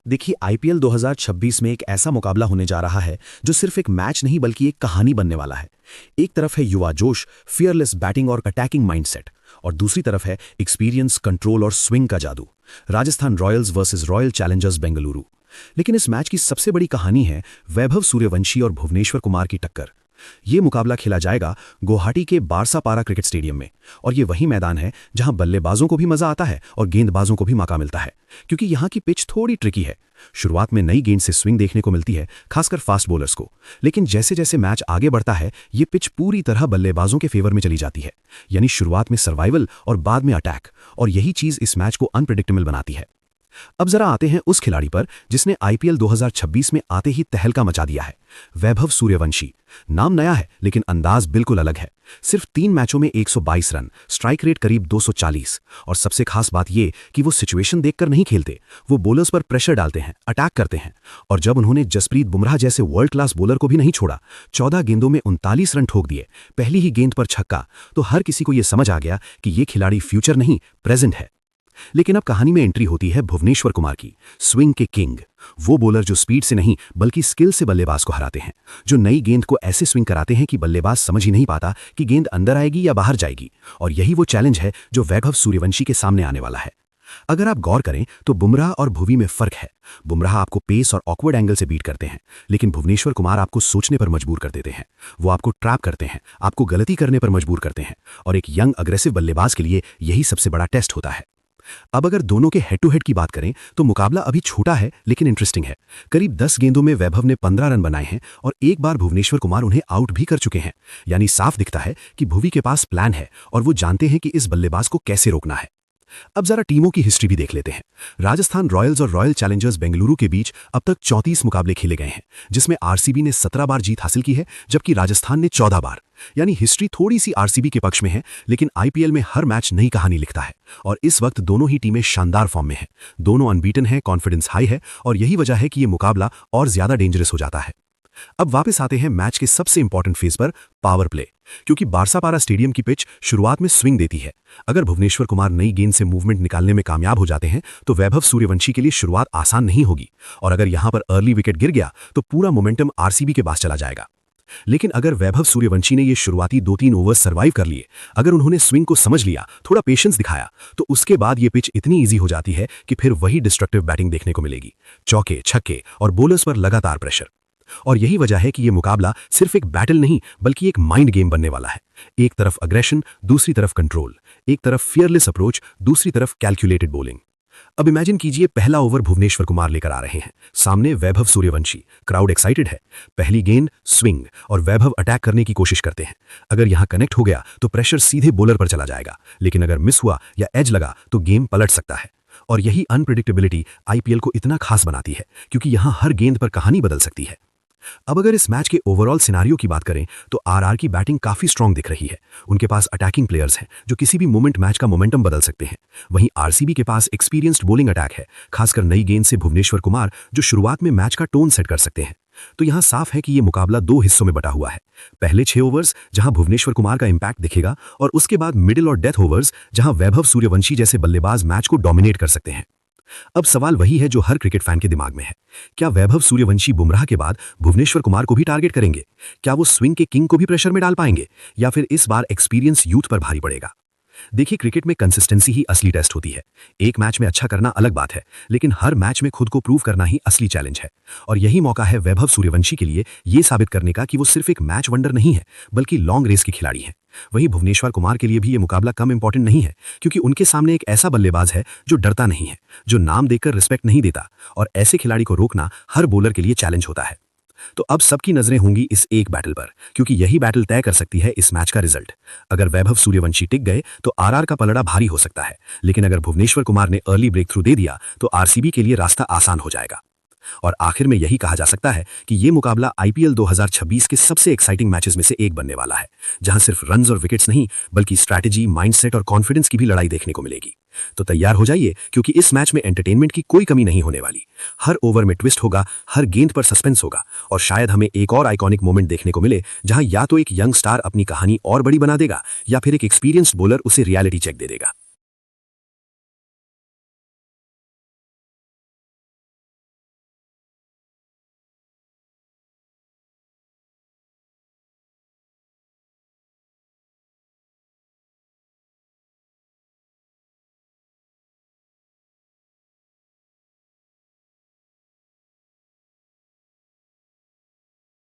देखिए आईपीएल 2026 में एक ऐसा मुकाबला होने जा रहा है जो सिर्फ एक मैच नहीं बल्कि एक कहानी बनने वाला है। एक तरफ है युवा जोश, फियरलेस बैटिंग और अटैकिंग माइंडसेट, और दूसरी तरफ है एक्सपीरियंस, कंट्रोल और स्विंग का जादू। Rajasthan Royals versus royal Challengers Bengaluru. लेकिन इस मैच की सबसे बड़ी कहानी है वैभव सूर्यवंशी और भुवनेश्वर कुमार की टक्कर। ये मुकाबला खेला जाएगा गुवाहाटी के बारसापारा क्रिकेट स्टेडियम में, और ये वही मैदान है जहां बल्लेबाजों को भी मजा आता है और गेंदबाजों को भी मौका मिलता है, क्योंकि यहां की पिच थोड़ी ट्रिकी है। शुरुआत में नई गेंद से स्विंग देखने को मिलती है, खासकर फास्ट बॉलर्स को, लेकिन जैसे जैसे मैच आगे बढ़ता है ये पिच पूरी तरह बल्लेबाजों के फेवर में चली जाती है। यानी शुरुआत में सर्वाइवल और बाद में अटैक, और यही चीज इस मैच को अनप्रेडिक्टेबल बनाती है। अब जरा आते हैं उस खिलाड़ी पर जिसने आईपीएल 2026 में आते ही तहलका मचा दिया है, वैभव सूर्यवंशी। नाम नया है लेकिन अंदाज बिल्कुल अलग है। सिर्फ 3 मैचों में 122 रन, स्ट्राइक रेट करीब 240, और सबसे खास बात यह कि वो सिचुएशन देखकर नहीं खेलते, वो बॉलर्स पर प्रेशर डालते हैं, अटैक करते हैं। और जब उन्होंने जसप्रीत बुमराह जैसे वर्ल्ड क्लास बॉलर को भी नहीं छोड़ा, 14 गेंदों में 39 रन ठोक दिए, पहली ही गेंद पर छक्का, तो हर किसी को यह समझ आ गया कि ये खिलाड़ी फ्यूचर नहीं प्रेजेंट है। लेकिन अब कहानी में एंट्री होती है भुवनेश्वर कुमार की, स्विंग के किंग। वो बॉलर जो स्पीड से नहीं बल्कि स्किल से बल्लेबाज को हराते हैं, जो नई गेंद को ऐसे स्विंग कराते हैं कि बल्लेबाज समझ ही नहीं पाता कि गेंद अंदर आएगी या बाहर जाएगी। और यही वो चैलेंज है जो वैभव सूर्यवंशी के सामने आने वाला है। अगर आप गौर करें तो बुमराह और भुवी में फर्क है। बुमराह आपको पेस और ऑकवर्ड एंगल से बीट करते हैं, लेकिन भुवनेश्वर कुमार आपको सोचने पर मजबूर कर देते हैं। वो आपको ट्रैप करते हैं, आपको गलती करने पर मजबूर करते हैं, और एक यंग अग्रेसिव बल्लेबाज के लिए यही सबसे बड़ा टेस्ट होता है। अब अगर दोनों के हेड टू हेड की बात करें तो मुकाबला अभी छोटा है लेकिन इंटरेस्टिंग है। करीब 10 गेंदों में वैभव ने 15 रन बनाए हैं और एक बार भुवनेश्वर कुमार उन्हें आउट भी कर चुके हैं। यानी साफ दिखता है कि भुवी के पास प्लान है और वो जानते हैं कि इस बल्लेबाज को कैसे रोकना है। अब जरा टीमों की हिस्ट्री भी देख लेते हैं। राजस्थान रॉयल्स और रॉयल चैलेंजर्स बेंगलुरु के बीच अब तक 34 मुकाबले खेले गए हैं, जिसमें आरसीबी ने 17 बार जीत हासिल की है जबकि राजस्थान ने 14 बार। यानी हिस्ट्री थोड़ी सी आरसीबी के पक्ष में है, लेकिन आईपीएल में हर मैच नई कहानी लिखता है, और इस वक्त दोनों ही टीमें शानदार फॉर्म में हैं। दोनों अनबीटन हैं, कॉन्फिडेंस हाई है, और यही वजह है कि ये मुकाबला और ज्यादा डेंजरस हो जाता है। अब वापस आते हैं मैच के सबसे इंपॉर्टेंट फेज पर, पावर प्ले। क्योंकि बारसापारा स्टेडियम की पिच शुरुआत में स्विंग देती है। अगर भुवनेश्वर कुमार नई गेंद से मूवमेंट निकालने में कामयाब हो जाते हैं तो वैभव सूर्यवंशी के लिए शुरुआत आसान नहीं होगी, और अगर यहां पर अर्ली विकेट गिर गया तो पूरा मोमेंटम आरसीबी के पास चला जाएगा। लेकिन अगर वैभव सूर्यवंशी ने ये शुरुआती 2-3 ओवर्स सर्वाइव कर लिए, अगर उन्होंने स्विंग को समझ लिया, थोड़ा पेशेंस दिखाया, तो उसके बाद ये पिच इतनी ईजी हो जाती है कि फिर वही डिस्ट्रक्टिव बैटिंग देखने को मिलेगी। चौके, छक्के और बॉलर्स पर लगातार प्रेशर। और यही वजह है कि यह मुकाबला सिर्फ एक बैटल नहीं बल्कि एक माइंड गेम बनने वाला है। एक तरफ अग्रेशन, दूसरी तरफ कंट्रोल, एक तरफ फियरलेस अप्रोच, दूसरी तरफ कैलकुलेटेड बॉलिंग। अब इमेजिन कीजिए, पहला ओवर भुवनेश्वर कुमार लेकर आ रहे हैं, सामने वैभव सूर्यवंशी। क्राउड एक्साइटेड है, पहली गेंद स्विंग, और वैभव अटैक करने की कोशिश करते हैं। अगर यहां कनेक्ट हो गया तो प्रेशर सीधे बॉलर पर चला जाएगा, लेकिन अगर मिस हुआ या एज लगा तो गेम पलट सकता है। और यही अनप्रेडिक्टेबिलिटी आईपीएल को इतना खास बनाती है, क्योंकि यहां हर गेंद पर कहानी बदल सकती है। अब अगर इस मैच के ओवरऑल सिनारियो की बात करें तो आरआर की बैटिंग काफी स्ट्रांग दिख रही है। उनके पास अटैकिंग प्लेयर्स हैं जो किसी भी मोमेंट मैच का मोमेंटम बदल सकते हैं। वहीं आरसीबी के पास एक्सपीरियंस्ड बॉलिंग अटैक है, खासकर नई गेंद से भुवनेश्वर कुमार, जो शुरुआत में मैच का टोन सेट कर सकते हैं। तो यहां साफ है कि यह मुकाबला 2 हिस्सों में बटा हुआ है। पहले 6 ओवर्स जहां भुवनेश्वर कुमार का इंपैक्ट दिखेगा, और उसके बाद मिडिल और डेथ ओवर्स जहां वैभव सूर्यवंशी जैसे बल्लेबाज मैच को डोमिनेट कर सकते हैं। अब सवाल वही है जो हर क्रिकेट फैन के दिमाग में है, क्या वैभव सूर्यवंशी बुमराह के बाद भुवनेश्वर कुमार को भी टारगेट करेंगे? क्या वो स्विंग के किंग को भी प्रेशर में डाल पाएंगे, या फिर इस बार एक्सपीरियंस यूथ पर भारी पड़ेगा? देखिए, क्रिकेट में कंसिस्टेंसी ही असली टेस्ट होती है। एक मैच में अच्छा करना अलग बात है, लेकिन हर मैच में खुद को प्रूव करना ही असली चैलेंज है। और यही मौका है वैभव सूर्यवंशी के लिए ये साबित करने का कि वो सिर्फ एक मैच वंडर नहीं है बल्कि लॉन्ग रेस के खिलाड़ी हैं। वहीं भुवनेश्वर कुमार के लिए भी ये मुकाबला कम इंपॉर्टेंट नहीं है, क्योंकि उनके सामने एक ऐसा बल्लेबाज है जो डरता नहीं है, जो नाम देकर रिस्पेक्ट नहीं देता, और ऐसे खिलाड़ी को रोकना हर बॉलर के लिए चैलेंज होता है। तो अब सबकी नजरें होंगी इस एक बैटल पर, क्योंकि यही बैटल तय कर सकती है इस मैच का रिजल्ट। अगर वैभव सूर्यवंशी टिक गए तो आरआर का पलड़ा भारी हो सकता है, लेकिन अगर भुवनेश्वर कुमार ने अर्ली ब्रेक थ्रू दे दिया तो आरसीबी के लिए रास्ता आसान हो जाएगा। और आखिर में यही कहा जा सकता है कि यह मुकाबला आईपीएल 2026 के सबसे एक्साइटिंग मैचेस में से एक बनने वाला है, जहां सिर्फ रन्स और विकेट्स नहीं बल्कि स्ट्रैटेजी, माइंडसेट और कॉन्फिडेंस की भी लड़ाई देखने को मिलेगी। तो तैयार हो जाइए, क्योंकि इस मैच में एंटरटेनमेंट की कोई कमी नहीं होने वाली। हर ओवर में ट्विस्ट होगा, हर गेंद पर सस्पेंस होगा, और शायद हमें एक और आइकॉनिक मोमेंट देखने को मिले जहां या तो एक यंग स्टार अपनी कहानी और बड़ी बना देगा, या फिर एक एक्सपीरियंस्ड बॉलर उसे रियलिटी चेक दे देगा।